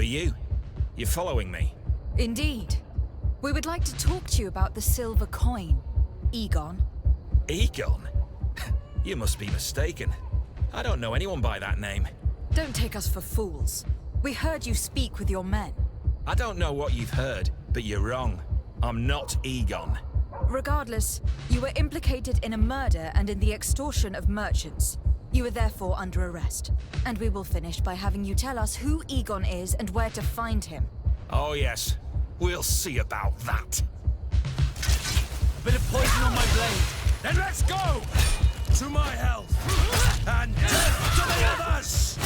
you. You're following me? Indeed. We would like to talk to you about the silver coin, Egon. Egon? You must be mistaken. I don't know anyone by that name. Don't take us for fools. We heard you speak with your men. I don't know what you've heard, but you're wrong. I'm not Egon. Regardless, you were implicated in a murder and in the extortion of merchants. You are therefore under arrest. And we will finish by having you tell us who Egon is and where to find him. Oh yes, we'll see about that. A bit of poison on my blade. Then let's go! To my health! And death to the others!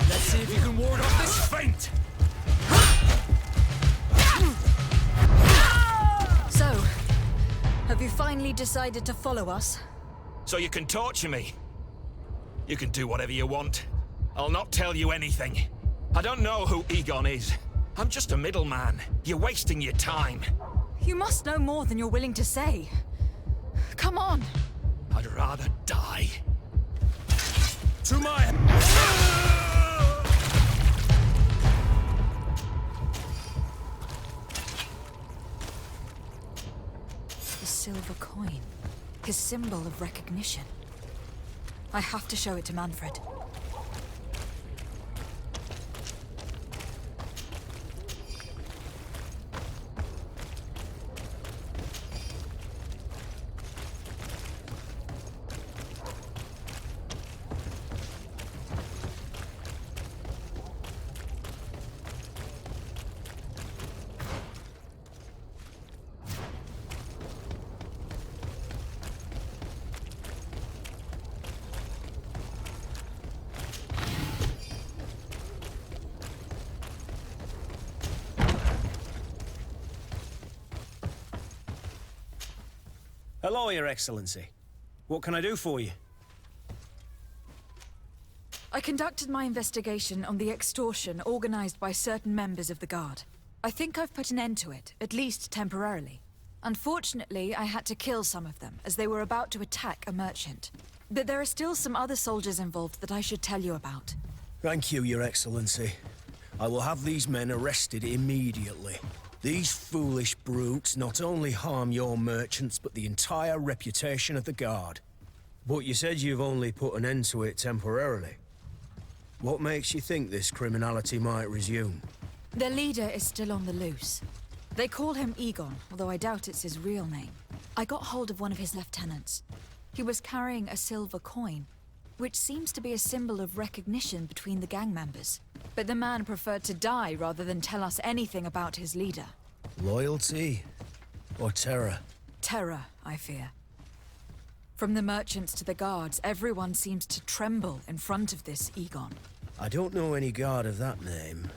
Let's see if you can ward off this feint! So, have you finally decided to follow us? So you can torture me. You can do whatever you want. I'll not tell you anything. I don't know who Egon is. I'm just a middleman. You're wasting your time. You must know more than you're willing to say. Come on. I'd rather die. To my... The silver coin. His symbol of recognition. I have to show it to Manfred. Hello, Your Excellency. What can I do for you? I conducted my investigation on the extortion organized by certain members of the Guard. I think I've put an end to it, at least temporarily. Unfortunately, I had to kill some of them, as they were about to attack a merchant. But there are still some other soldiers involved that I should tell you about. Thank you, Your Excellency. I will have these men arrested immediately. These foolish brutes not only harm your merchants, but the entire reputation of the Guard. But you said you've only put an end to it temporarily. What makes you think this criminality might resume? Their leader is still on the loose. They call him Egon, although I doubt it's his real name. I got hold of one of his lieutenants. He was carrying a silver coin, which seems to be a symbol of recognition between the gang members. But the man preferred to die rather than tell us anything about his leader. Loyalty? Or terror? Terror, I fear. From the merchants to the guards, everyone seems to tremble in front of this Egon. I don't know any guard of that name.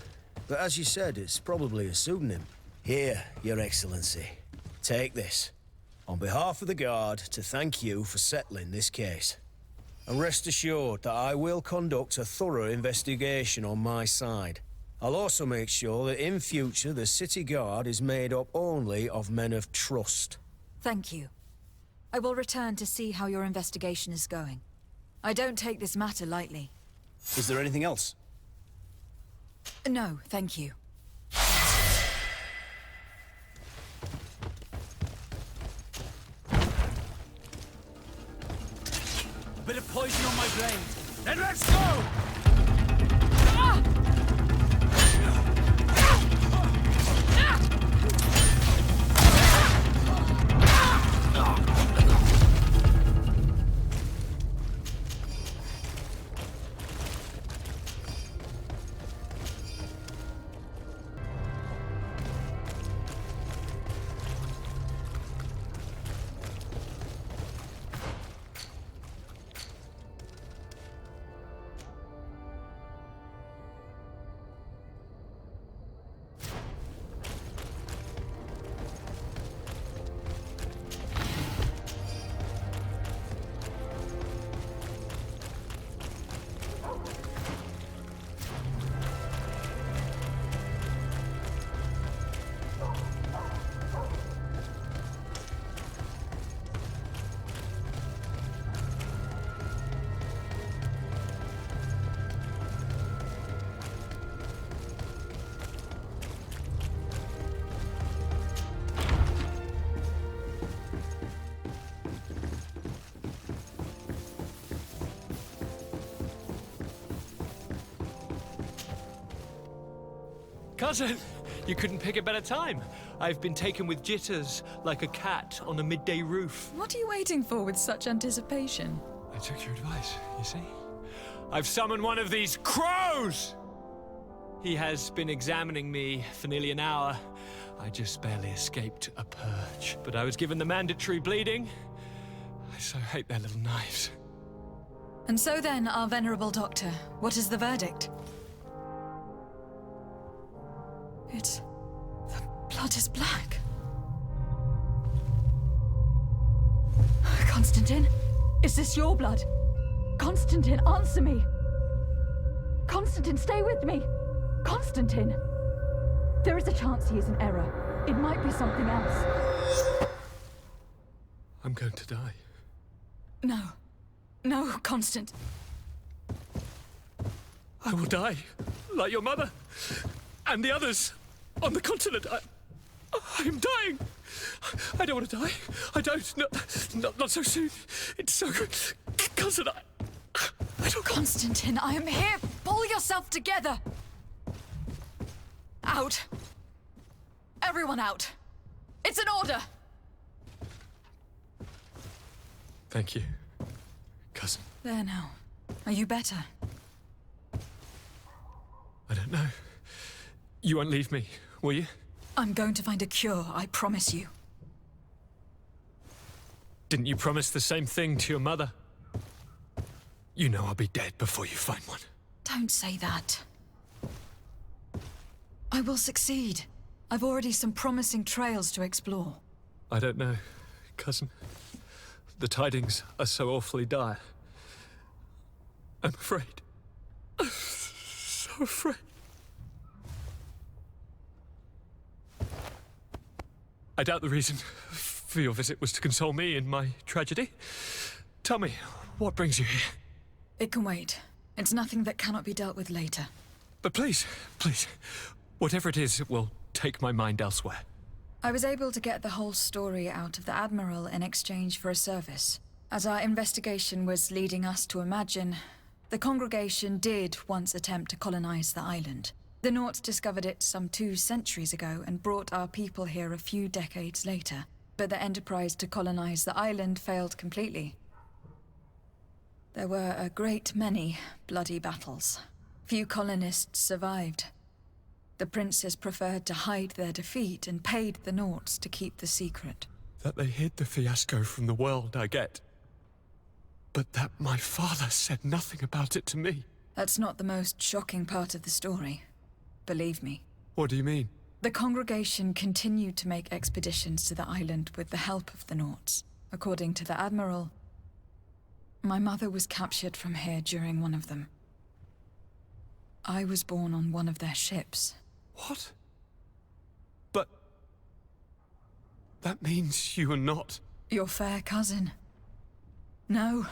But as you said, it's probably a pseudonym. Here, Your Excellency. Take this. On behalf of the Guard, to thank you for settling this case. And rest assured that I will conduct a thorough investigation on my side. I'll also make sure that in future the City Guard is made up only of men of trust. Thank you. I will return to see how your investigation is going. I don't take this matter lightly. Is there anything else? No, thank you. A bit of poison on my blade. Then let's go! Cousin, you couldn't pick a better time. I've been taken with jitters like a cat on a midday roof. What are you waiting for with such anticipation? I took your advice, you see? I've summoned one of these crows! He has been examining me for nearly an hour. I just barely escaped a purge. But I was given the mandatory bleeding. I so hate their little knives. And so then, our venerable doctor, what is the verdict? The blood is black. Constantine, is this your blood? Constantine, answer me! Constantine, stay with me! Constantine! There is a chance he is in error. It might be something else. I'm going to die. No. No, Constant. I will die, like your mother, and the others on the continent. I am dying. I don't want to die. I don't. Not so soon. It's so good. Cousin, I don't... Constantine, I am here. Pull yourself together. Out. Everyone out. It's an order. Thank you, cousin. There now. Are you better? I don't know. You won't leave me, will you? I'm going to find a cure, I promise you. Didn't you promise the same thing to your mother? You know I'll be dead before you find one. Don't say that. I will succeed. I've already some promising trails to explore. I don't know, cousin. The tidings are so awfully dire. I'm afraid. I'm so afraid. I doubt the reason for your visit was to console me in my tragedy. Tell me, what brings you here? It can wait. It's nothing that cannot be dealt with later. But please, whatever it is, it will take my mind elsewhere. I was able to get the whole story out of the Admiral in exchange for a service. As our investigation was leading us to imagine, the congregation did once attempt to colonize the island. The Nauts discovered it some 2 centuries ago and brought our people here a few decades later. But the enterprise to colonize the island failed completely. There were a great many bloody battles. Few colonists survived. The princes preferred to hide their defeat and paid the Nauts to keep the secret. That they hid the fiasco from the world, I get. But that my father said nothing about it to me. That's not the most shocking part of the story. Believe me. What do you mean? The congregation continued to make expeditions to the island with the help of the Nauts. According to the Admiral, my mother was captured from here during one of them. I was born on one of their ships. What? But... that means you are not... Your fair cousin. No.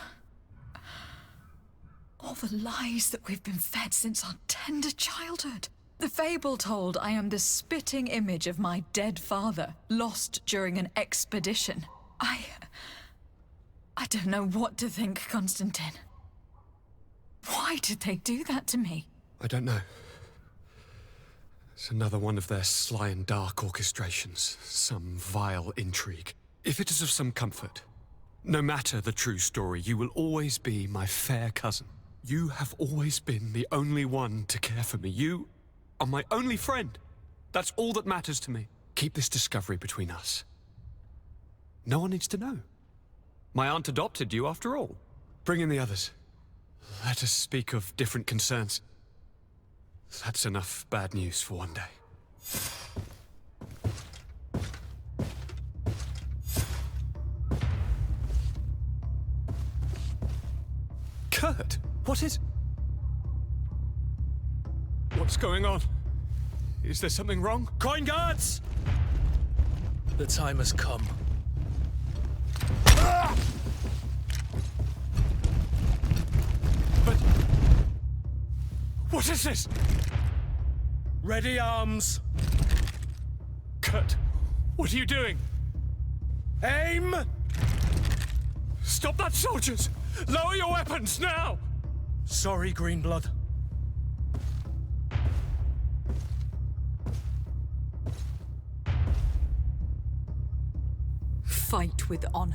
All the lies that we've been fed since our tender childhood. The fable told I am the spitting image of my dead father, lost during an expedition. I don't know what to think, Constantine. Why did they do that to me? I don't know. It's another one of their sly and dark orchestrations. Some vile intrigue. If it is of some comfort, no matter the true story, you will always be my fair cousin. You have always been the only one to care for me. You are my only friend. That's all that matters to me. Keep this discovery between us. No one needs to know. My aunt adopted you after all. Bring in the others. Let us speak of different concerns. That's enough bad news for one day. Kurt, what is... What's going on? Is there something wrong? Coin guards! The time has come. But... what is this? Ready arms. Kurt, what are you doing? Aim! Stop that, soldiers! Lower your weapons, now! Sorry, Greenblood. fight with honor.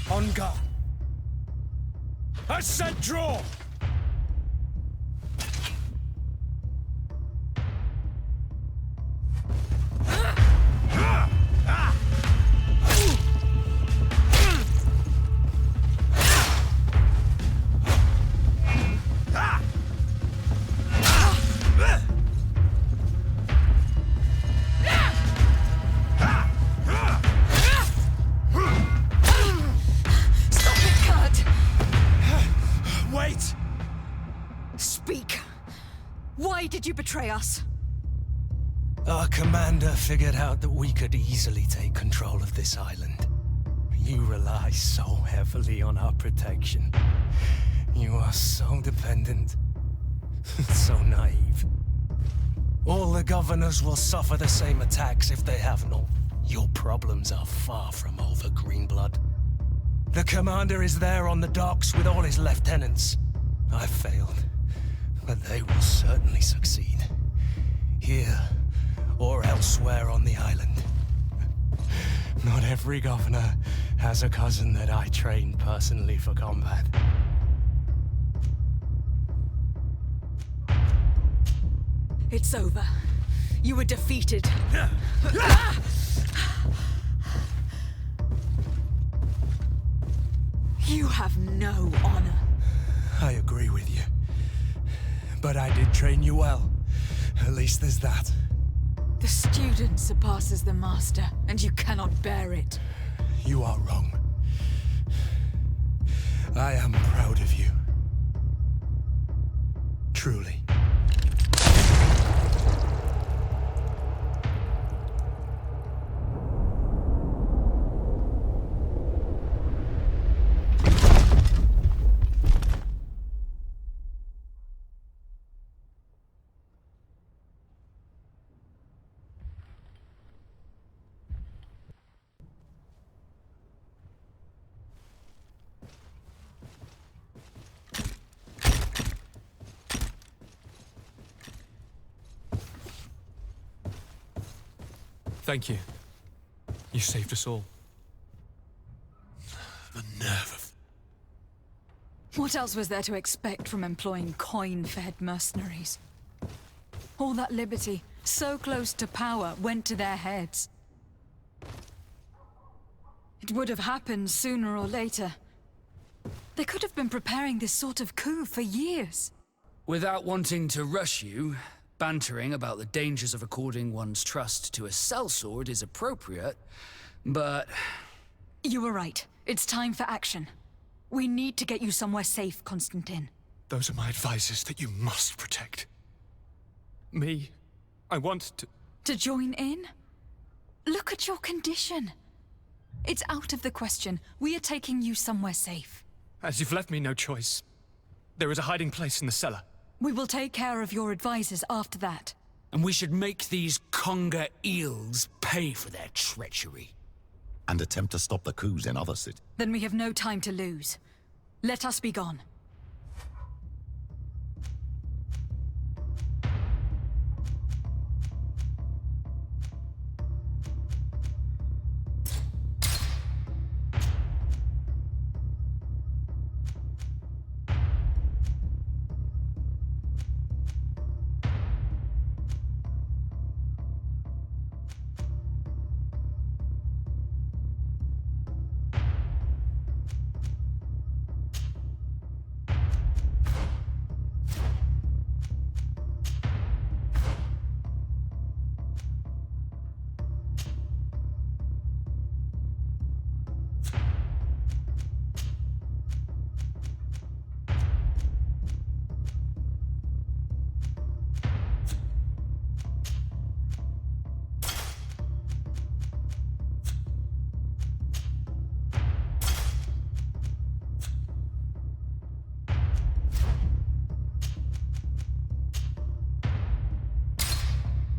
On guard. I said draw! Why did you betray us? Our commander figured out that we could easily take control of this island. You rely so heavily on our protection. You are so dependent. So naive. All the governors will suffer the same attacks if they have not. Your problems are far from over, Greenblood. The commander is there on the docks with all his lieutenants. I failed, but they will certainly succeed. Here, or elsewhere on the island. Not every governor has a cousin that I trained personally for combat. It's over. You were defeated. You have no honor. I agree with you. But I did train you well. At least there's that. The student surpasses the master, and you cannot bear it. You are wrong. I am proud of you. Truly. Thank you. You saved us all. The nerve of... What else was there to expect from employing coin-fed mercenaries? All that liberty, so close to power, went to their heads. It would have happened sooner or later. They could have been preparing this sort of coup for years. Without wanting to rush you, bantering about the dangers of according one's trust to a sellsword is appropriate, but... You were right. It's time for action. We need to get you somewhere safe, Constantine. Those are my advisors that you must protect. Me, I want to... To join in? Look at your condition. It's out of the question. We are taking you somewhere safe. As you've left me no choice, there is a hiding place in the cellar. We will take care of your advisors after that. And we should make these conger eels pay for their treachery. And attempt to stop the coups in other cities. Then we have no time to lose. Let us be gone.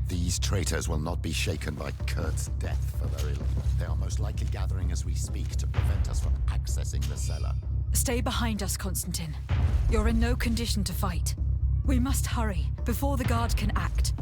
These traitors will not be shaken by Kurt's death for very long. They are most likely gathering as we speak to prevent us from accessing the cellar. Stay behind us, Constantine. You're in no condition to fight. We must hurry, before the guard can act.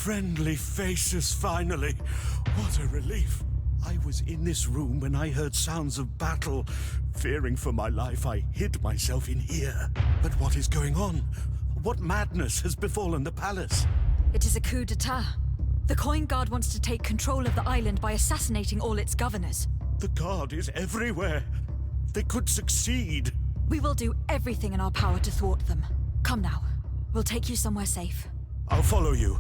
Friendly faces, finally. What a relief. I was in this room when I heard sounds of battle. Fearing for my life, I hid myself in here. But what is going on? What madness has befallen the palace? It is a coup d'etat. The Coin Guard wants to take control of the island by assassinating all its governors. The Guard is everywhere. They could succeed. We will do everything in our power to thwart them. Come now. We'll take you somewhere safe. I'll follow you.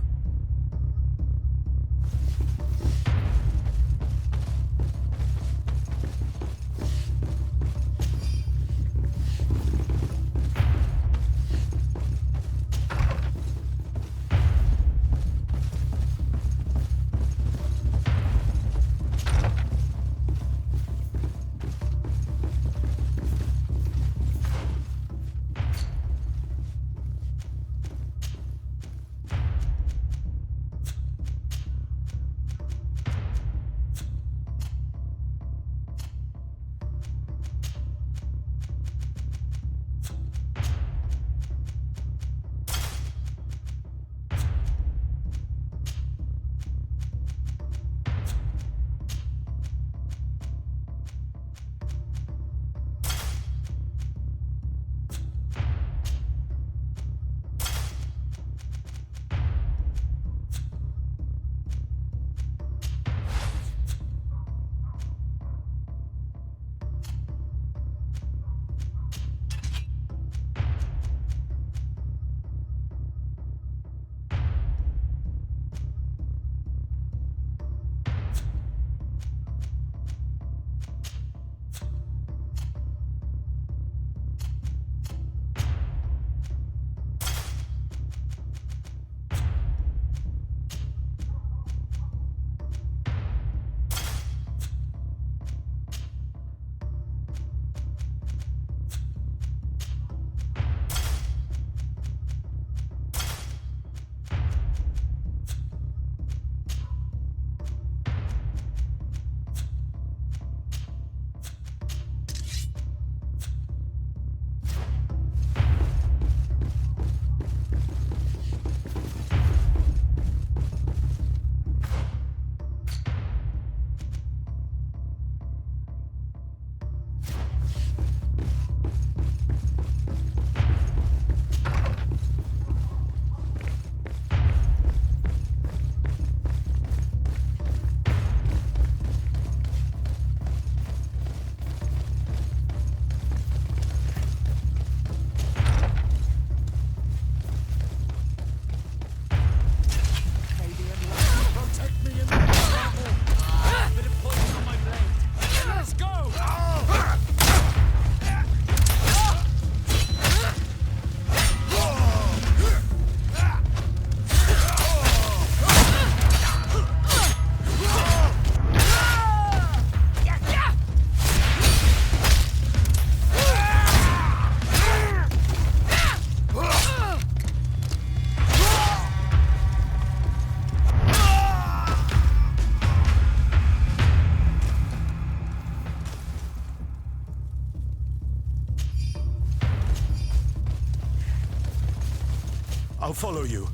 I'll follow you.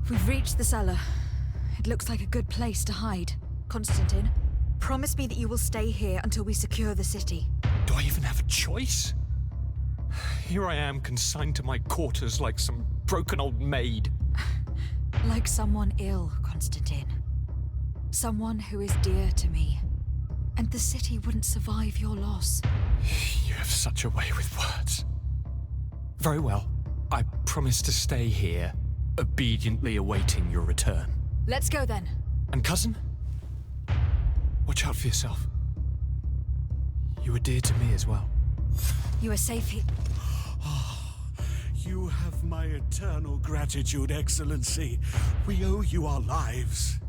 We've reached the cellar. It looks like a good place to hide. Constantine, promise me that you will stay here until we secure the city. Do I even have a choice? Here I am, consigned to my quarters like some broken old maid. Like someone ill, Constantine. Someone who is dear to me. And the city wouldn't survive your loss. You have such a way with words. Very well. I promise to stay here, obediently awaiting your return. Let's go then. And cousin? Watch out for yourself. You were dear to me as well. You are safe here. You have my eternal gratitude, Excellency. We owe you our lives.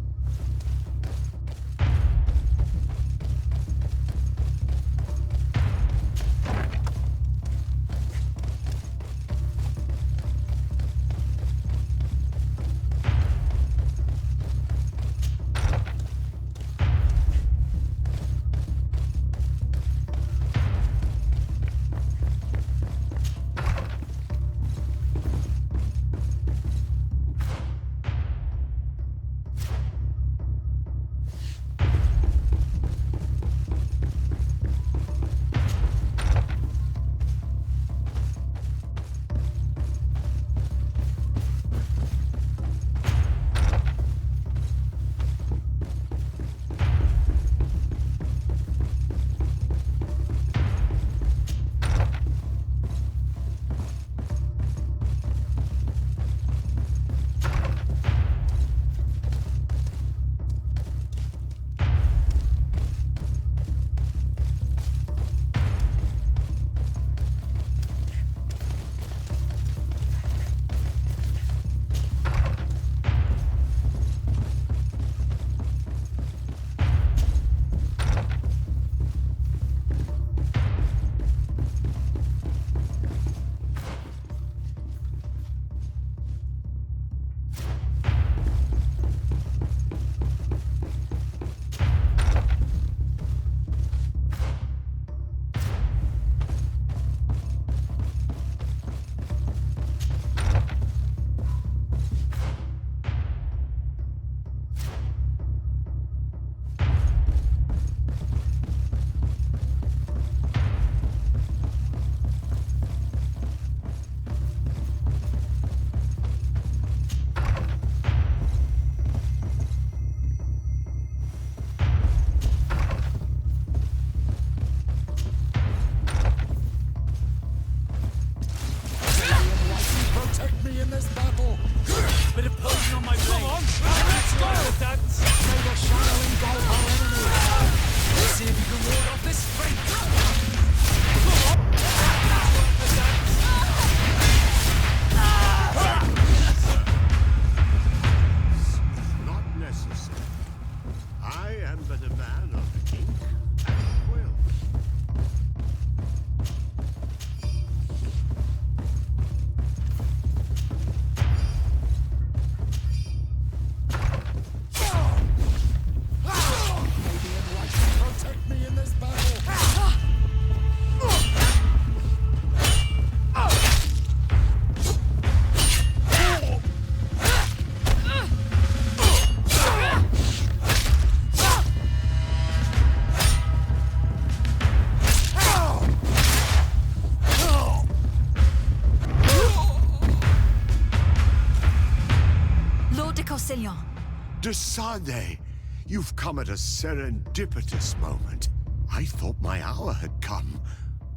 Desade, you've come at a serendipitous moment. I thought my hour had come.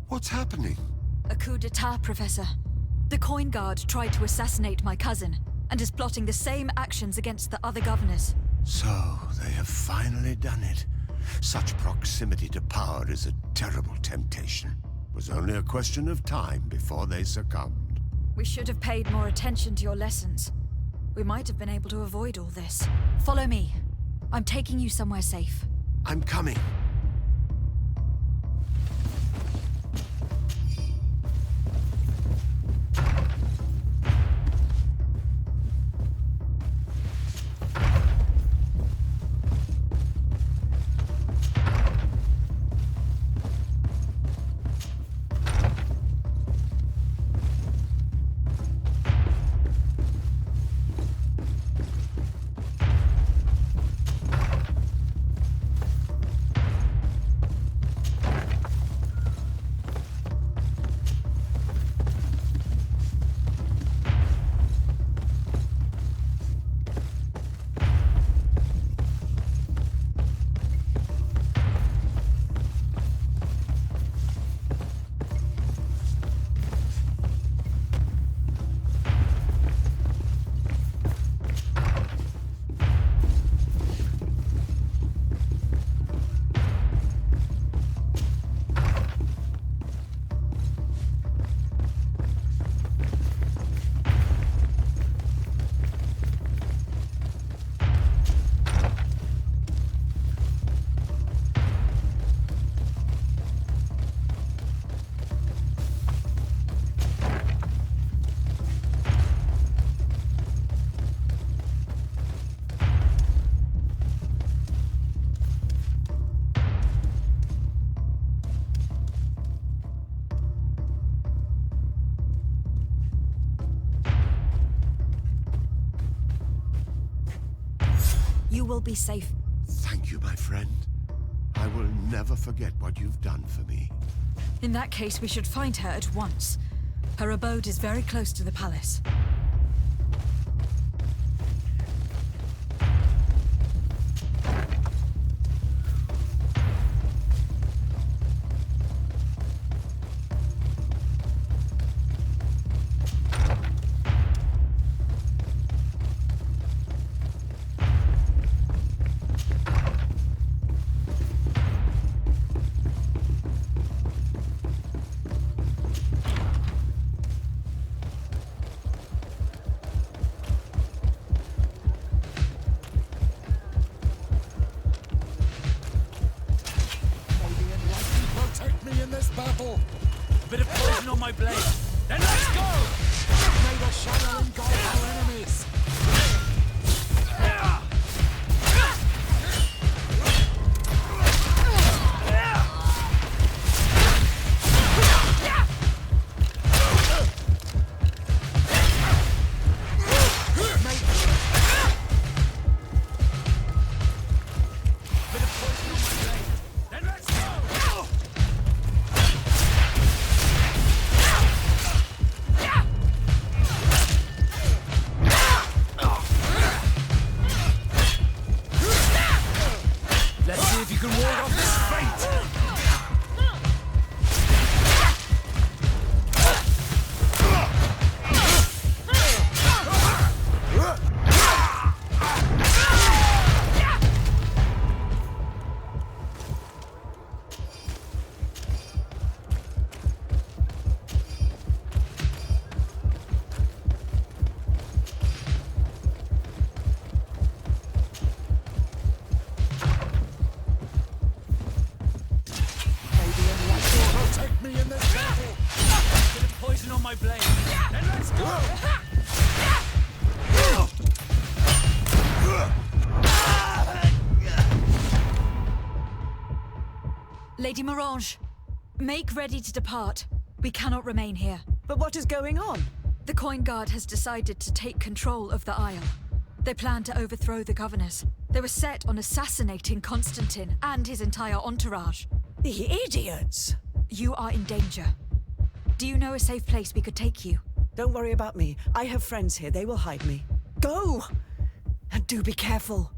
What's happening? A coup d'etat, Professor. The Coin Guard tried to assassinate my cousin, and is plotting the same actions against the other governors. So, they have finally done it. Such proximity to power is a terrible temptation. Was only a question of time before they succumbed. We should have paid more attention to your lessons. We might have been able to avoid all this. Follow me. I'm taking you somewhere safe. I'm coming. You will be safe. Thank you, my friend. I will never forget what you've done for me. In that case, we should find her at once. Her abode is very close to the palace. Battle. A bit of poison on my blade. Then let's go! May the shadow engulf our enemies! Lady Morange, make ready to depart. We cannot remain here. But what is going on? The Coin Guard has decided to take control of the Isle. They plan to overthrow the governors. They were set on assassinating Constantine and his entire entourage. The idiots! You are in danger. Do you know a safe place we could take you? Don't worry about me. I have friends here. They will hide me. Go! And do be careful.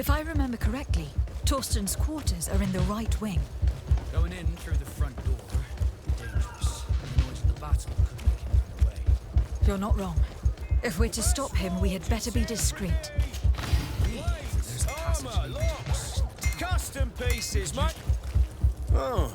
If I remember correctly, Torsten's quarters are in the right wing. Going in through the front door, dangerous. The noise of the battle could make him run away. You're not wrong. If we're to stop him, we had better be discreet. There's the passage leading to the barracks in the town. Custom pieces, mate. Oh.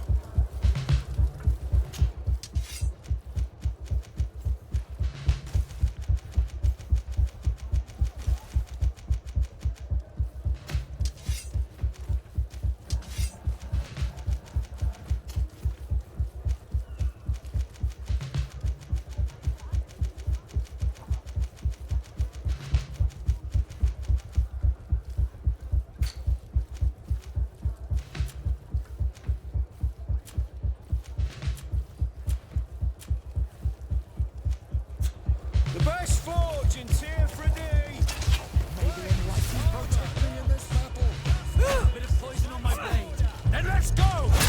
The best forge in Tier 3D! Maybe anyone can protect me in this battle. A bit of poison on my blade. Then let's go!